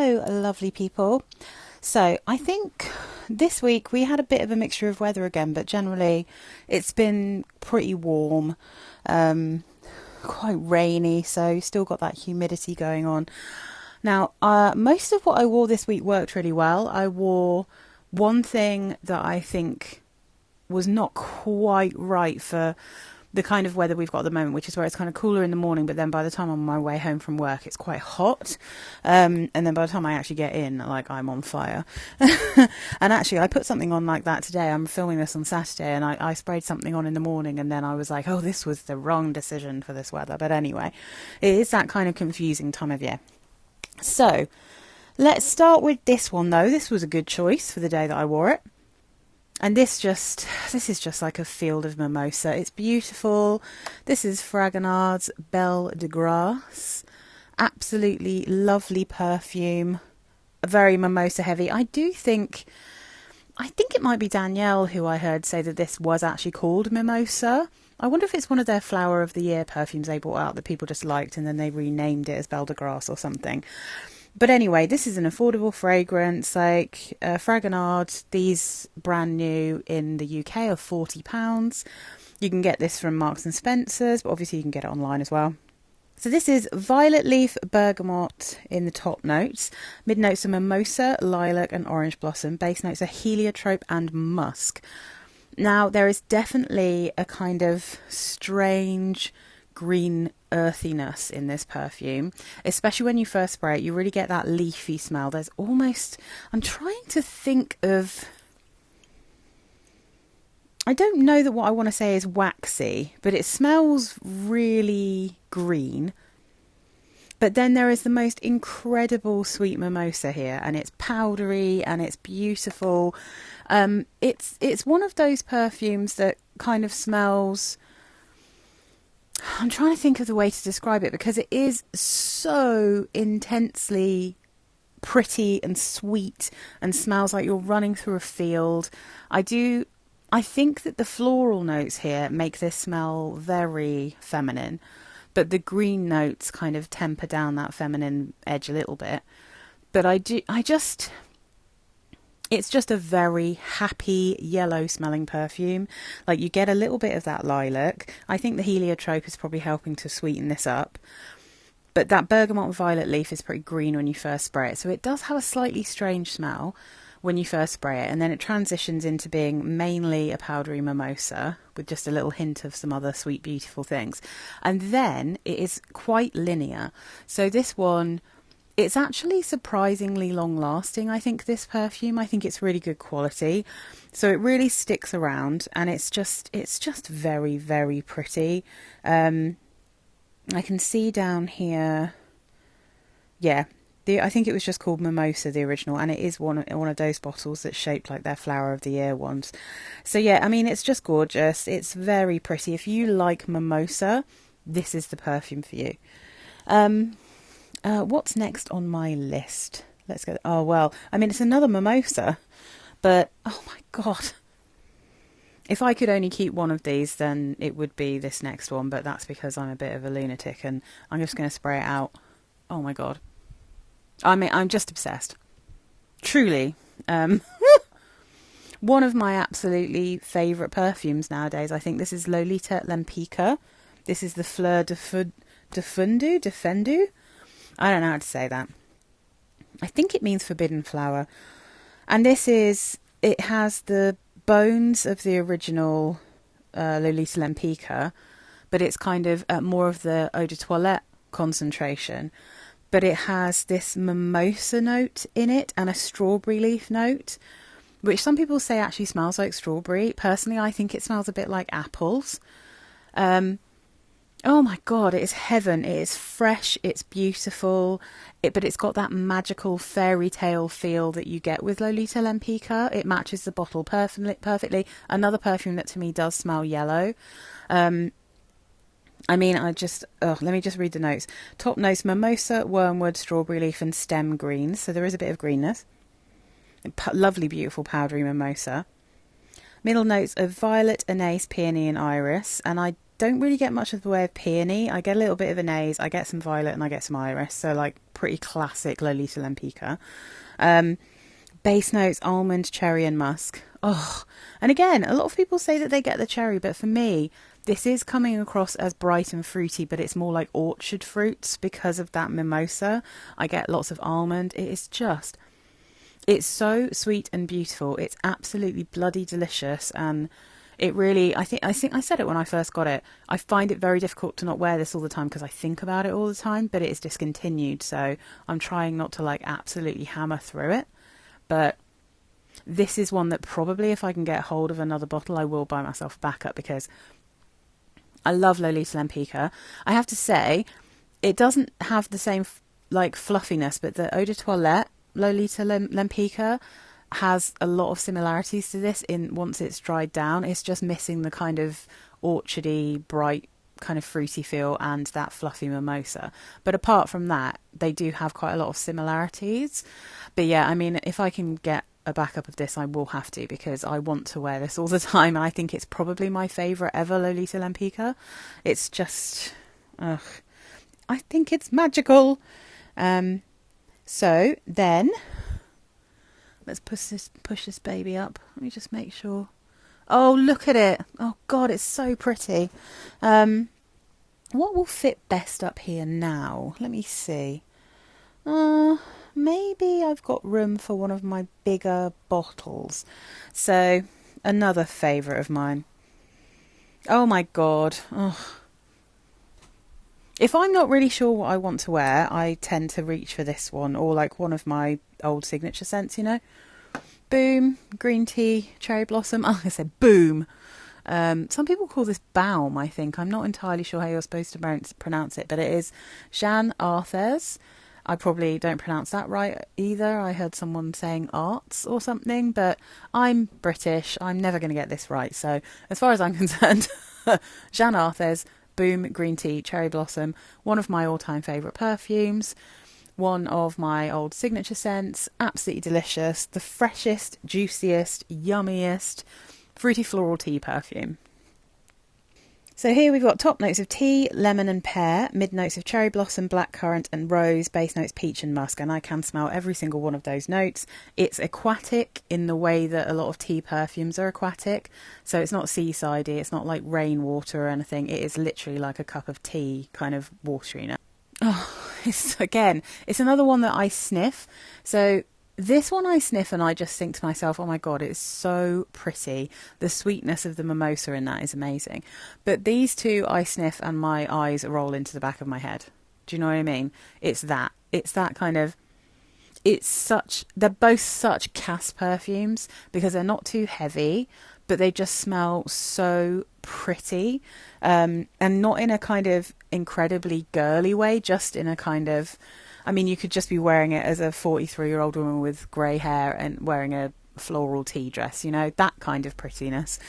Hello, lovely people. So I think this week we had a bit of a mixture of weather again, but generally it's been pretty warm, quite rainy, so still got that humidity going on. Now, most of what I wore this week worked really well. I wore one thing that I think was not quite right for the kind of weather we've got at the moment, which is where it's kind of cooler in the morning, but then by the time I'm on my way home from work, it's quite hot. And then by the time I actually get in, like, I'm on fire. And actually, I put something on like that today. I'm filming this on Saturday, and I sprayed something on in the morning, and then I was like, oh, this was the wrong decision for this weather. But anyway, it is that kind of confusing time of year. So let's start with this one, though. This was a good choice for the day that I wore it. And this is just like a field of mimosa. It's beautiful. This is Fragonard Belle de Grasse. Absolutely lovely perfume. Very mimosa heavy. I think it might be Danielle who I heard say that this was actually called Mimosa. I wonder if it's one of their Flower of the Year perfumes they brought out that people just liked and then they renamed it as Belle de Grasse or something. But anyway, this is an affordable fragrance, like Fragonard. These brand new in the UK are £40. You can get this from Marks and Spencer's, but obviously you can get it online as well. So this is violet leaf bergamot in the top notes. Mid notes are mimosa, lilac and orange blossom. Base notes are heliotrope and musk. Now there is definitely a kind of strange green earthiness in this perfume, especially when you first spray it. You really get that leafy smell. There's almost, I'm trying to think of, I don't know that what I want to say is waxy, but it smells really green. But then there is the most incredible sweet mimosa here, and it's powdery and it's beautiful. It's one of those perfumes that kind of smells, I'm trying to think of the way to describe it, because it is so intensely pretty and sweet and smells like you're running through a field. I think that the floral notes here make this smell very feminine, but the green notes kind of temper down that feminine edge a little bit. But it's just a very happy yellow smelling perfume. Like, you get a little bit of that lilac. I think the heliotrope is probably helping to sweeten this up. But that bergamot and violet leaf is pretty green when you first spray it. So it does have a slightly strange smell when you first spray it. And then it transitions into being mainly a powdery mimosa with just a little hint of some other sweet, beautiful things. And then it is quite linear. So this one, it's actually surprisingly long-lasting, I think, this perfume. I think it's really good quality. So it really sticks around, and it's just very, very pretty. I can see down here, yeah, I think it was just called Mimosa, the original, and it is one of those bottles that's shaped like their Flower of the Year ones. So yeah, I mean, it's just gorgeous. It's very pretty. If you like mimosa, this is the perfume for you. What's next on my list? Let's go. Oh, well, I mean, it's another mimosa, but oh my God. If I could only keep one of these, then it would be this next one, but that's because I'm a bit of a lunatic and I'm just going to spray it out. Oh my God. I mean, I'm just obsessed. Truly. One of my absolutely favourite perfumes nowadays, I think this is Lolita Lempicka. This is the Fleur Defendue. I don't know how to say that. I think it means forbidden flower. And it has the bones of the original Lolita Lempicka, but it's kind of more of the eau de toilette concentration. But it has this mimosa note in it and a strawberry leaf note, which some people say actually smells like strawberry. Personally, I think it smells a bit like apples. Oh my God, it is heaven. It is fresh, it's beautiful, but it's got that magical fairy tale feel that you get with Lolita Lempicka. It matches the bottle perfectly. Another perfume that to me does smell yellow. I mean, let me just read the notes. Top notes, mimosa, wormwood, strawberry leaf and stem greens. So there is a bit of greenness. Lovely, beautiful, powdery mimosa. Middle notes of violet, anise, peony and iris. And I don't really get much of the way of peony. I get a little bit of anise, I get some violet, and I get some iris. So like pretty classic Lolita Lempicka. Base notes, almond, cherry and musk. Oh, and again, a lot of people say that they get the cherry, but for me, this is coming across as bright and fruity, but it's more like orchard fruits because of that mimosa. I get lots of almond. It's so sweet and beautiful. It's absolutely bloody delicious, and it really, I think I said it when I first got it. I find it very difficult to not wear this all the time because I think about it all the time, but it is discontinued, so I'm trying not to like absolutely hammer through it. But this is one that probably, if I can get hold of another bottle, I will buy myself a backup because I love Lolita Lempicka. I have to say, it doesn't have the same like fluffiness, but the Eau de Toilette Lolita Lempicka has a lot of similarities to this in once it's dried down. It's just missing the kind of orchardy, bright, kind of fruity feel and that fluffy mimosa. But apart from that, they do have quite a lot of similarities. But yeah, I mean, if I can get a backup of this, I will have to, because I want to wear this all the time, and I think it's probably my favourite ever Lolita Lempicka. It's just, I think it's magical. So then, let's push this baby up. Let me just make sure. Oh, look at it. Oh God, it's so pretty. What will fit best up here now? Let me see. Maybe I've got room for one of my bigger bottles. So, another favourite of mine. Oh my God. Oh. If I'm not really sure what I want to wear, I tend to reach for this one, or like one of my old signature scents, you know. Boum, green tea, cherry blossom. Oh, I said Boum. Some people call this Boum, I think. I'm not entirely sure how you're supposed to pronounce it, but it is Jeanne Arthes. I probably don't pronounce that right either. I heard someone saying Arthes or something, but I'm British. I'm never going to get this right. So as far as I'm concerned, Jeanne Arthes, Boum, green tea, cherry blossom, one of my all-time favourite perfumes, one of my old signature scents, absolutely delicious, the freshest, juiciest, yummiest, fruity floral tea perfume. So here we've got top notes of tea, lemon and pear, mid notes of cherry blossom, blackcurrant and rose, base notes peach and musk, and I can smell every single one of those notes. It's aquatic in the way that a lot of tea perfumes are aquatic, so it's not seasidey, it's not like rainwater or anything, it is literally like a cup of tea, kind of wateriness. Oh, it's another one that I sniff. So this one I sniff and I just think to myself, oh my God, it's so pretty. The sweetness of the mimosa in that is amazing. But these two I sniff and my eyes roll into the back of my head. Do you know what I mean? It's that kind of, they're both such cast perfumes because they're not too heavy, but they just smell so pretty, and not in a kind of incredibly girly way, just in a kind of, I mean, you could just be wearing it as a 43-year-old woman with grey hair and wearing a floral tea dress, you know, that kind of prettiness.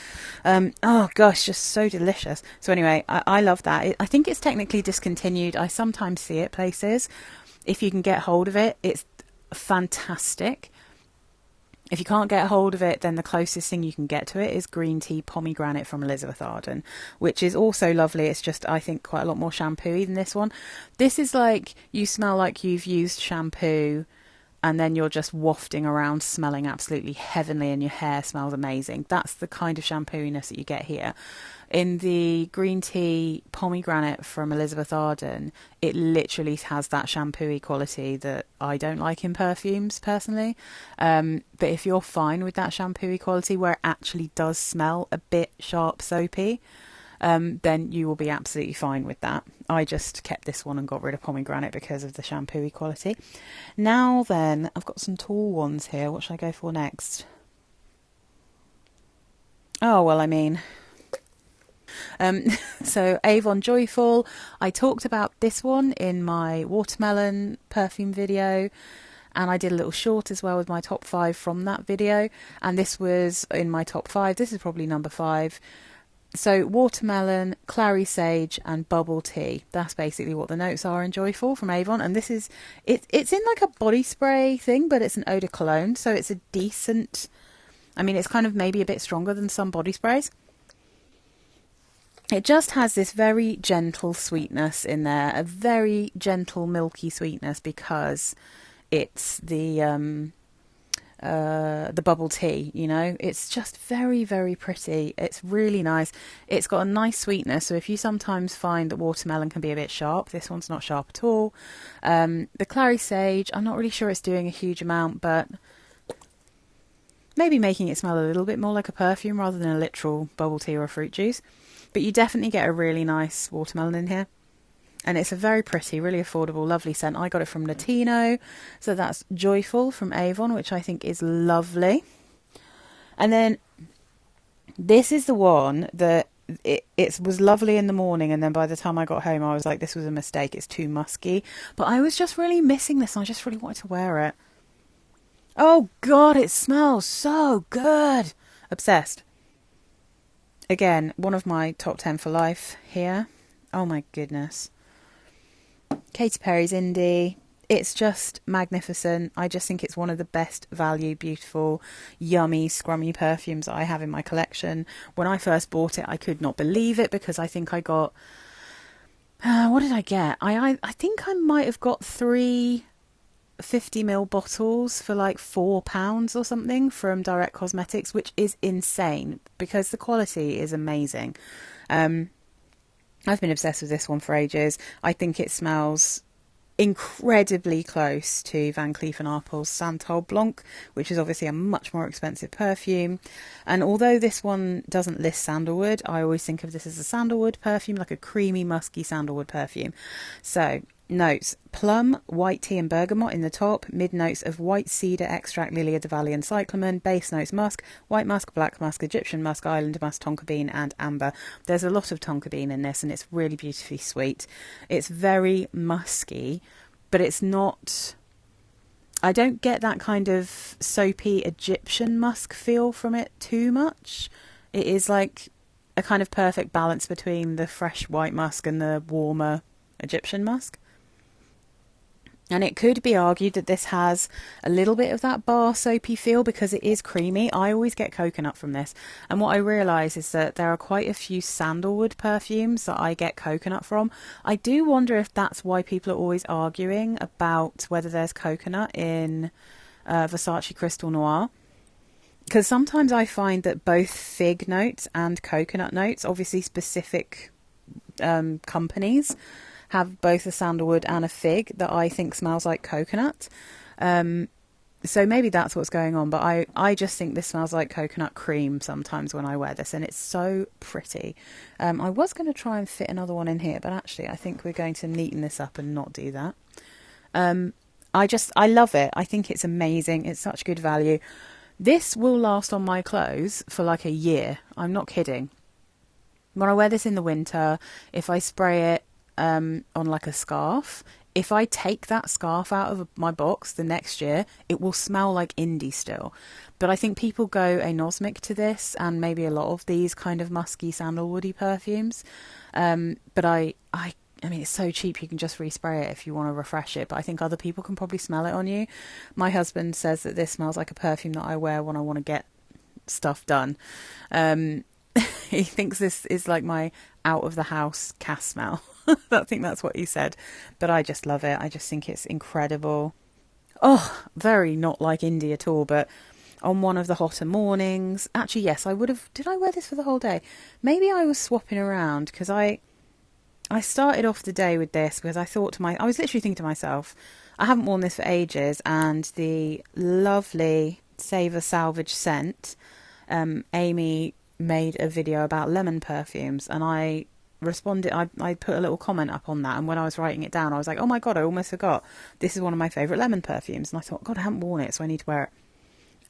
Oh gosh, just so delicious. So anyway, I love that. I think it's technically discontinued. I sometimes see it places. If you can get hold of it, it's fantastic. If you can't get hold of it, then the closest thing you can get to it is green tea pomegranate from Elizabeth Arden, which is also lovely. It's just, I think, quite a lot more shampoo-y than this one. This is like, you smell like you've used shampoo and then you're just wafting around smelling absolutely heavenly and your hair smells amazing. That's the kind of shampooiness that you get here. In the green tea pomegranate from Elizabeth Arden, it literally has that shampoo-y quality that I don't like in perfumes personally. But if you're fine with that shampoo-y quality where it actually does smell a bit sharp soapy, then you will be absolutely fine with that. I just kept this one and got rid of pomegranate because of the shampoo-y quality. Now then, I've got some tall ones here. What should I go for next? Oh, well, I mean... so Avon Joyful, I talked about this one in my watermelon perfume video, and I did a little short as well with my top 5 from that video, and this was in my top 5. This is probably number 5. So watermelon, clary sage and bubble tea, that's basically what the notes are in Joyful from Avon. And this is it's in like a body spray thing, but it's an eau de cologne, so it's a decent, I mean, it's kind of maybe a bit stronger than some body sprays. It just has this very gentle sweetness in there, a very gentle milky sweetness because it's the bubble tea, you know. It's just very, very pretty. It's really nice. It's got a nice sweetness, so if you sometimes find that watermelon can be a bit sharp, this one's not sharp at all. The clary sage, I'm not really sure it's doing a huge amount, but maybe making it smell a little bit more like a perfume rather than a literal bubble tea or a fruit juice. But you definitely get a really nice watermelon in here. And it's a very pretty, really affordable, lovely scent. I got it from Latino. So that's Joyful from Avon, which I think is lovely. And then this is the one that it was lovely in the morning. And then by the time I got home, I was like, this was a mistake. It's too musky. But I was just really missing this. And I just really wanted to wear it. Oh, God, it smells so good. Obsessed. Again, one of my top 10 for life here. Oh, my goodness. Katy Perry's Indi. It's just magnificent. I just think it's one of the best value, beautiful, yummy, scrummy perfumes I have in my collection. When I first bought it, I could not believe it because I think I got... what did I get? I think I might have got 3 50ml bottles for like £4 or something from Direct Cosmetics, which is insane because the quality is amazing. I've been obsessed with this one for ages. I think it smells incredibly close to Van Cleef & Arpels Santal Blanc, which is obviously a much more expensive perfume. And although this one doesn't list sandalwood, I always think of this as a sandalwood perfume, like a creamy, musky sandalwood perfume. So, notes: plum, white tea and bergamot in the top, mid notes of white cedar extract, lily of the valley and cyclamen, base notes musk, white musk, black musk, Egyptian musk, island musk, tonka bean and amber. There's a lot of tonka bean in this and it's really beautifully sweet. It's very musky, but it's not... I don't get that kind of soapy Egyptian musk feel from it too much. It is like a kind of perfect balance between the fresh white musk and the warmer Egyptian musk. And it could be argued that this has a little bit of that bar soapy feel because it is creamy. I always get coconut from this. And what I realise is that there are quite a few sandalwood perfumes that I get coconut from. I do wonder if that's why people are always arguing about whether there's coconut in Versace Crystal Noir. Because sometimes I find that both fig notes and coconut notes, obviously specific companies, have both a sandalwood and a fig that I think smells like coconut. So maybe that's what's going on. But I just think this smells like coconut cream sometimes when I wear this. And it's so pretty. I was going to try and fit another one in here. But actually, I think we're going to neaten this up and not do that. I love it. I think it's amazing. It's such good value. This will last on my clothes for like a year. I'm not kidding. When I wear this in the winter, if I spray it on like a scarf, if I take that scarf out of my box the next year, it will smell like Indi still. But I think people go anosmic to this and maybe a lot of these kind of musky sandalwoody perfumes. But I mean, it's so cheap, you can just respray it if you want to refresh it. But I think other people can probably smell it on you. My husband says that this smells like a perfume that I wear when I want to get stuff done. He thinks this is like my out of the house cast smell. I think that's what he said. But I just love it. I just think it's incredible. Oh, very not like Indi at all. But on one of the hotter mornings, actually, yes, I would have. Did I wear this for the whole day? Maybe I was swapping around because I started off the day with this because I was literally thinking to myself, I haven't worn this for ages, and the lovely Savour Salvage scent, Amy made a video about lemon perfumes, and I responded, I put a little comment up on that, and when I was writing it down, I was like, oh my god, I almost forgot. This is one of my favourite lemon perfumes, and I thought, god, I haven't worn it, so I need to wear it.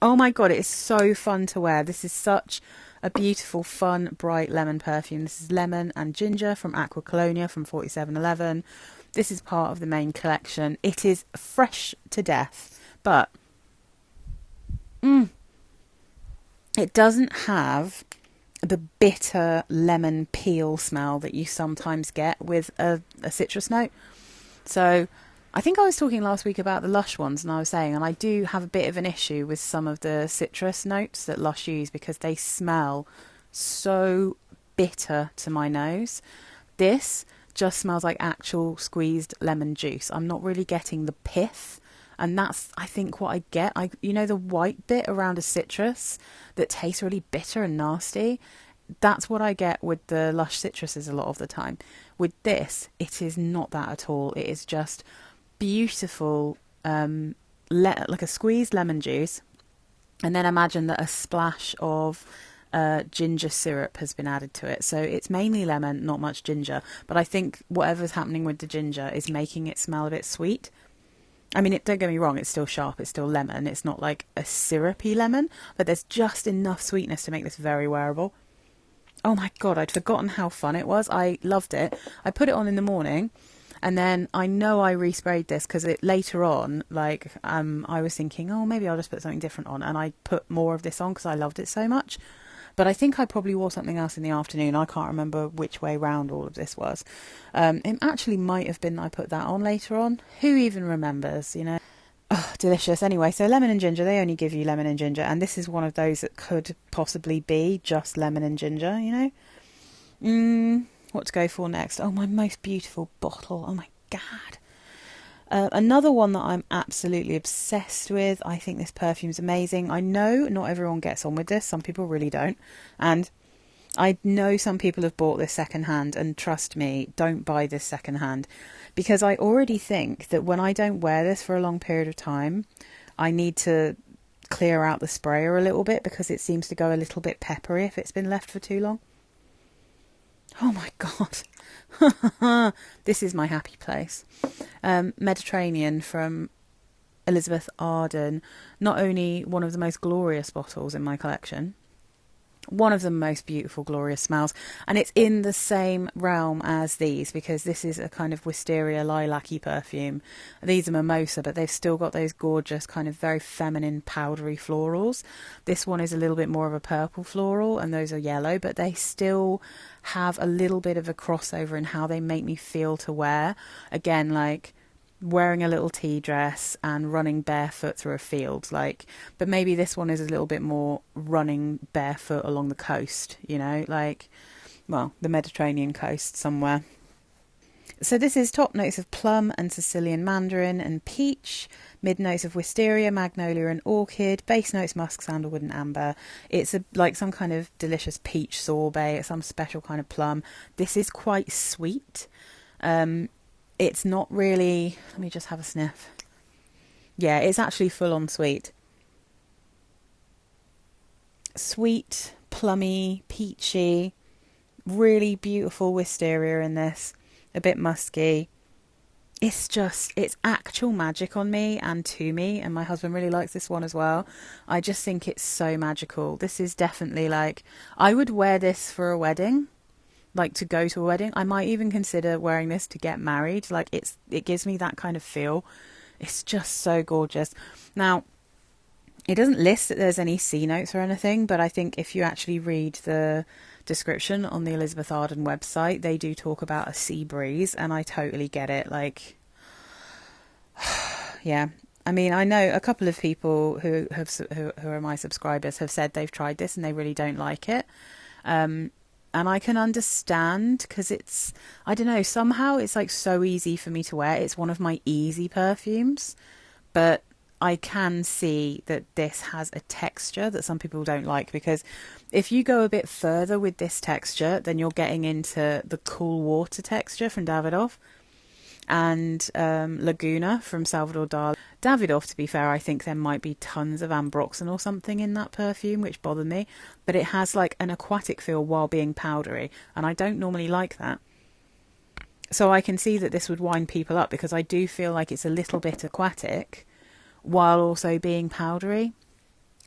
Oh my god, it is so fun to wear. This is such a beautiful, fun, bright lemon perfume. This is lemon and ginger from Acqua Colonia from 4711. This is part of the main collection. It is fresh to death, but it doesn't have the bitter lemon peel smell that you sometimes get with a citrus note. So I think I was talking last week about the Lush ones, and I was saying, and I do have a bit of an issue with some of the citrus notes that Lush use because they smell so bitter to my nose. This just smells like actual squeezed lemon juice. I'm not really getting the pith, and that's, I think, what I get. You know, the white bit around a citrus that tastes really bitter and nasty? That's what I get with the Lush citruses a lot of the time. With this, it is not that at all. It is just beautiful, like a squeezed lemon juice. And then imagine that a splash of ginger syrup has been added to it. So it's mainly lemon, not much ginger. But I think whatever's happening with the ginger is making it smell a bit sweet. I mean, don't get me wrong, it's still sharp, it's still lemon. It's not like a syrupy lemon, but there's just enough sweetness to make this very wearable. Oh my God, I'd forgotten how fun it was. I loved it. I put it on in the morning, and then I know I resprayed this because later on, like, I was thinking, oh, maybe I'll just put something different on. And I put more of this on because I loved it so much. But I think I probably wore something else in the afternoon. I can't remember which way round all of this was. It actually might have been that I put that on later on. Who even remembers, you know? Oh, delicious. Anyway, so lemon and ginger, they only give you lemon and ginger. And this is one of those that could possibly be just lemon and ginger, you know? What to go for next? Oh, my most beautiful bottle. Oh, my God. Another one that I'm absolutely obsessed with. I think this perfume's amazing. I know not everyone gets on with this. Some people really don't. And I know some people have bought this secondhand, and trust me, don't buy this secondhand, because I already think that when I don't wear this for a long period of time, I need to clear out the sprayer a little bit because it seems to go a little bit peppery if it's been left for too long. Oh my God. This is my happy place. Mediterranean from Elizabeth Arden. Not only one of the most glorious bottles in my collection, one of the most beautiful, glorious smells. And it's in the same realm as these, because this is a kind of wisteria lilac-y perfume. These are Mimosa, but they've still got those gorgeous kind of very feminine powdery florals. This one is a little bit more of a purple floral, and those are yellow, but they still have a little bit of a crossover in how they make me feel to wear. Again, like wearing a little tea dress and running barefoot through a field, like, but maybe this one is a little bit more running barefoot along the coast, you know, like, well, the Mediterranean coast somewhere. So this is top notes of plum and Sicilian mandarin and peach, mid notes of wisteria, magnolia and orchid, base notes musk, sandalwood and amber. It's like some kind of delicious peach sorbet, some special kind of plum. This is quite sweet. It's not really... Let me just have a sniff. Yeah, it's actually full on sweet. Sweet, plummy, peachy. Really beautiful wisteria in this. A bit musky. It's actual magic on me and to me. And my husband really likes this one as well. I just think it's so magical. This is definitely like... I would wear this for a wedding. Like to go to a wedding. I might even consider wearing this to get married. Like it gives me that kind of feel. It's just so gorgeous. Now, it doesn't list that there's any C notes or anything, but I think if you actually read the description on the Elizabeth Arden website, they do talk about a sea breeze, and I totally get it. Like, yeah. I mean, I know a couple of people who are my subscribers have said they've tried this and they really don't like it. And I can understand, because it's, I don't know, somehow it's like so easy for me to wear. It's one of my easy perfumes, but I can see that this has a texture that some people don't like, because if you go a bit further with this texture, then you're getting into the cool water texture from Davidoff and Laguna from Salvador Dali. Davidoff, to be fair, I think there might be tons of ambroxan or something in that perfume, which bothered me. But it has like an aquatic feel while being powdery, and I don't normally like that. So I can see that this would wind people up, because I do feel like it's a little bit aquatic while also being powdery.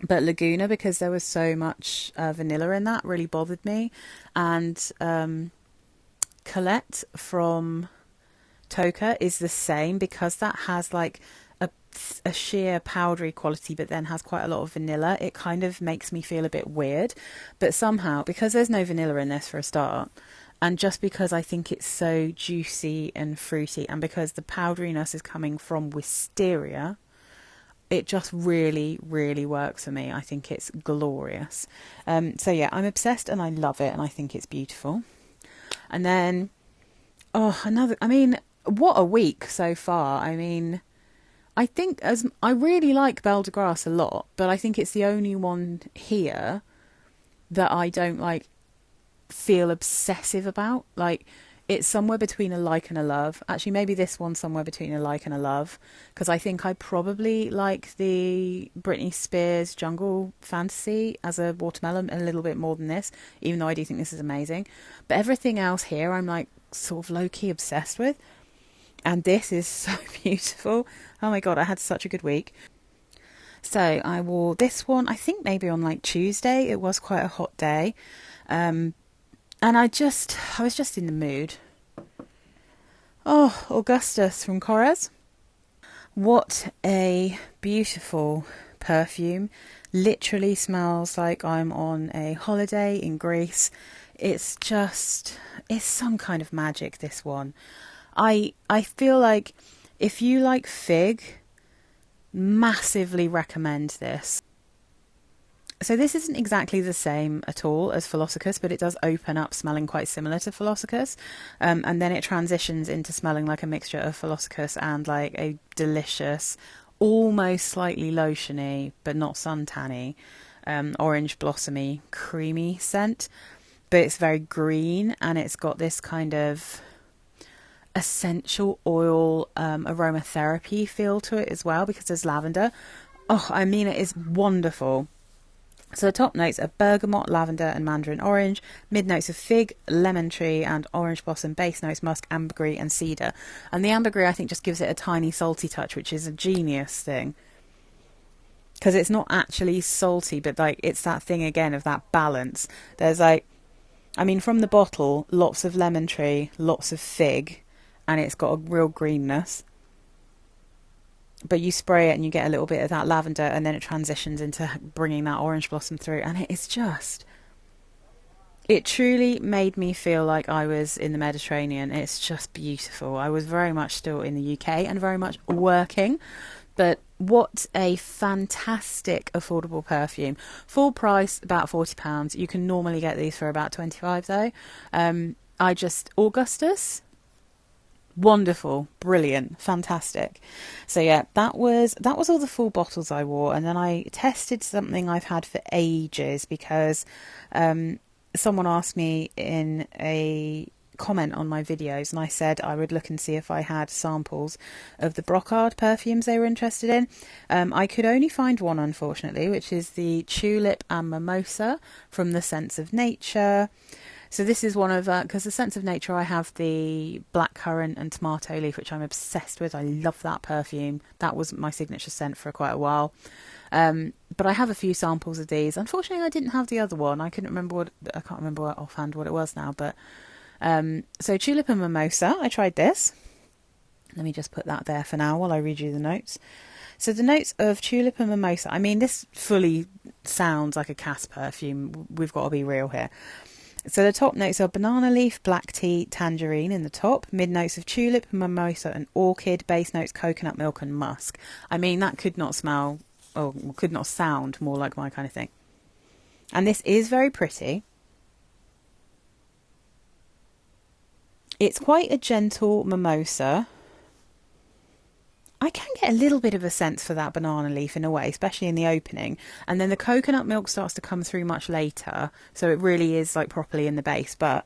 But Laguna, because there was so much vanilla in that, really bothered me. And Colette from Toka is the same, because that has like a sheer powdery quality but then has quite a lot of vanilla. It kind of makes me feel a bit weird, but somehow, because there's no vanilla in this for a start, and just because I think it's so juicy and fruity, and because the powderiness is coming from wisteria, it just really, really works for me. I think it's glorious. So yeah, I'm obsessed and I love it and I think it's beautiful. And then, what a week so far. I mean, I think I really like Belle de Grasse a lot, but I think it's the only one here that I don't like feel obsessive about. Like, it's somewhere between a like and a love. Actually, maybe this one's somewhere between a like and a love, because I think I probably like the Britney Spears Jungle Fantasy as a watermelon a little bit more than this, even though I do think this is amazing. But everything else here I'm like sort of low-key obsessed with. And this is so beautiful. Oh my god, I had such a good week. So I wore this one, I think maybe on like Tuesday. It was quite a hot day. And I was just in the mood. Oh, Avgoustos from Korres. What a beautiful perfume. Literally smells like I'm on a holiday in Greece. It's some kind of magic, this one. I feel like if you like fig, massively recommend this. So this isn't exactly the same at all as Philosophus, but it does open up smelling quite similar to Philosophus. And then it transitions into smelling like a mixture of Philosophus and like a delicious, almost slightly lotiony, but not suntanny, orange blossomy, creamy scent. But it's very green and it's got this kind of essential oil aromatherapy feel to it as well, because there's lavender. Oh, I mean, it is wonderful. So the top notes are bergamot, lavender and mandarin orange. Mid notes of fig, lemon tree and orange blossom. Base notes musk, ambergris and cedar. And the ambergris I think just gives it a tiny salty touch, which is a genius thing. Because it's not actually salty, but like it's that thing again of that balance. There's like, I mean, from the bottle, lots of lemon tree, lots of fig, and it's got a real greenness. But you spray it and you get a little bit of that lavender, and then it transitions into bringing that orange blossom through. And it truly made me feel like I was in the Mediterranean. It's just beautiful. I was very much still in the UK and very much working. But what a fantastic affordable perfume. Full price, about £40. You can normally get these for about 25 though. Avgoustos. Wonderful, brilliant, fantastic. So yeah, that was all the full bottles I wore. And then I tested something I've had for ages, because someone asked me in a comment on my videos, and I said I would look and see if I had samples of the Brocard perfumes they were interested in. I could only find one, unfortunately, which is the Tulip and Mimosa from the Sense of Nature. So this is one of, because the Sense of Nature, I have the blackcurrant and tomato leaf, which I'm obsessed with. I love that perfume. That was my signature scent for quite a while. But I have a few samples of these. Unfortunately, I didn't have the other one. I can't remember offhand what it was now. But so Tulip and Mimosa, I tried this. Let me just put that there for now while I read you the notes. So the notes of Tulip and Mimosa, I mean, this fully sounds like a Cass perfume. We've got to be real here. So the top notes are banana leaf, black tea, tangerine in the top. Mid notes of tulip, mimosa and orchid. Base notes coconut milk and musk. I mean, that could not sound more like my kind of thing. And this is very pretty. It's quite a gentle mimosa. I can get a little bit of a sense for that banana leaf in a way, especially in the opening. And then the coconut milk starts to come through much later. So it really is like properly in the base. But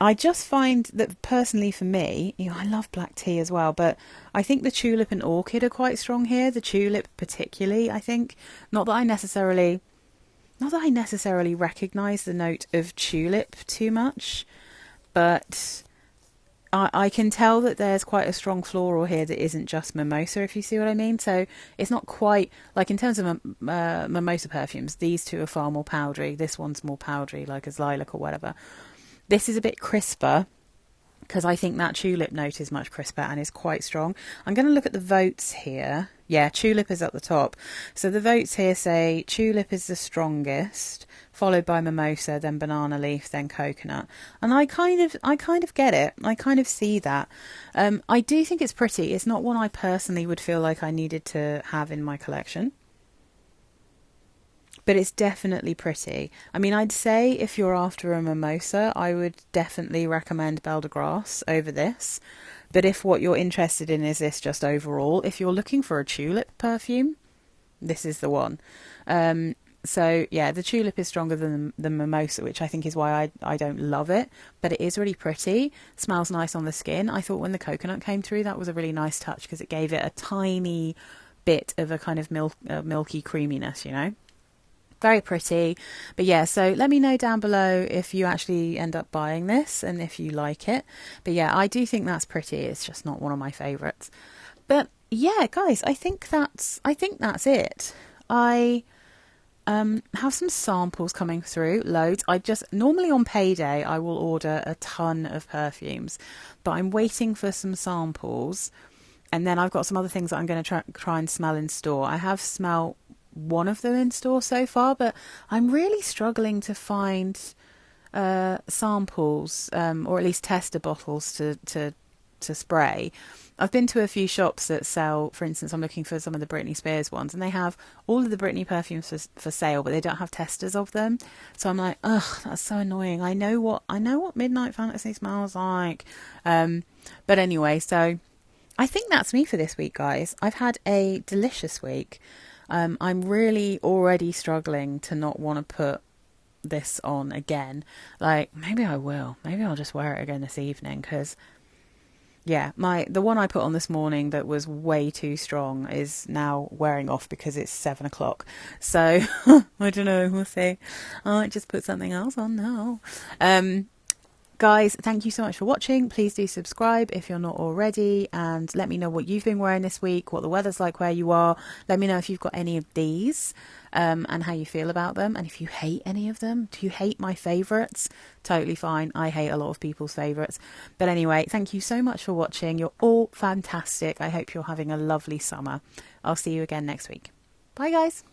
I just find that personally for me, I love black tea as well. But I think the tulip and orchid are quite strong here. The tulip particularly, I think. Not that I necessarily recognise the note of tulip too much. But I can tell that there's quite a strong floral here that isn't just mimosa, if you see what I mean. So it's not quite, like in terms of mimosa perfumes, these two are far more powdery. This one's more powdery, like as lilac or whatever. This is a bit crisper, because I think that tulip note is much crisper and is quite strong. I'm going to look at the votes here. Yeah, tulip is at the top. So the votes here say tulip is the strongest, followed by mimosa, then banana leaf, then coconut. And I kind of get it. I kind of see that. I do think it's pretty. It's not one I personally would feel like I needed to have in my collection, but it's definitely pretty. I mean, I'd say if you're after a mimosa, I would definitely recommend Belle de Grasse over this. But if what you're interested in is this just overall, if you're looking for a tulip perfume, this is the one. So yeah, the tulip is stronger than the mimosa, which I think is why I don't love it. But it is really pretty. Smells nice on the skin. I thought when the coconut came through, that was a really nice touch because it gave it a tiny bit of a kind of milky creaminess, you know. Very pretty. But yeah, so let me know down below if you actually end up buying this and if you like it. But yeah, I do think that's pretty. It's just not one of my favourites. But yeah, guys, I think that's it. I have some samples coming through, loads. I just normally on payday I will order a ton of perfumes, but I'm waiting for some samples, and then I've got some other things that I'm going to try and smell in store. I have smelled one of them in store so far, but I'm really struggling to find samples, or at least tester bottles to spray. I've been to a few shops that sell, for instance, I'm looking for some of the Britney Spears ones, and they have all of the Britney perfumes for sale, but they don't have testers of them. So I'm like, ugh, that's so annoying. I know what Midnight Fantasy smells like. But anyway, so I think that's me for this week, guys. I've had a delicious week. I'm really already struggling to not want to put this on again. Like, maybe I will. Maybe I'll just wear it again this evening, because yeah, the one I put on this morning that was way too strong is now wearing off because it's 7 o'clock. So I don't know, we'll see. I might just put something else on now. Guys, thank you so much for watching. Please do subscribe if you're not already, and let me know what you've been wearing this week, what the weather's like where you are. Let me know if you've got any of these, and how you feel about them, and if you hate any of them. Do you hate my favourites? Totally fine. I hate a lot of people's favourites. But anyway, thank you so much for watching. You're all fantastic. I hope you're having a lovely summer. I'll see you again next week. Bye, guys.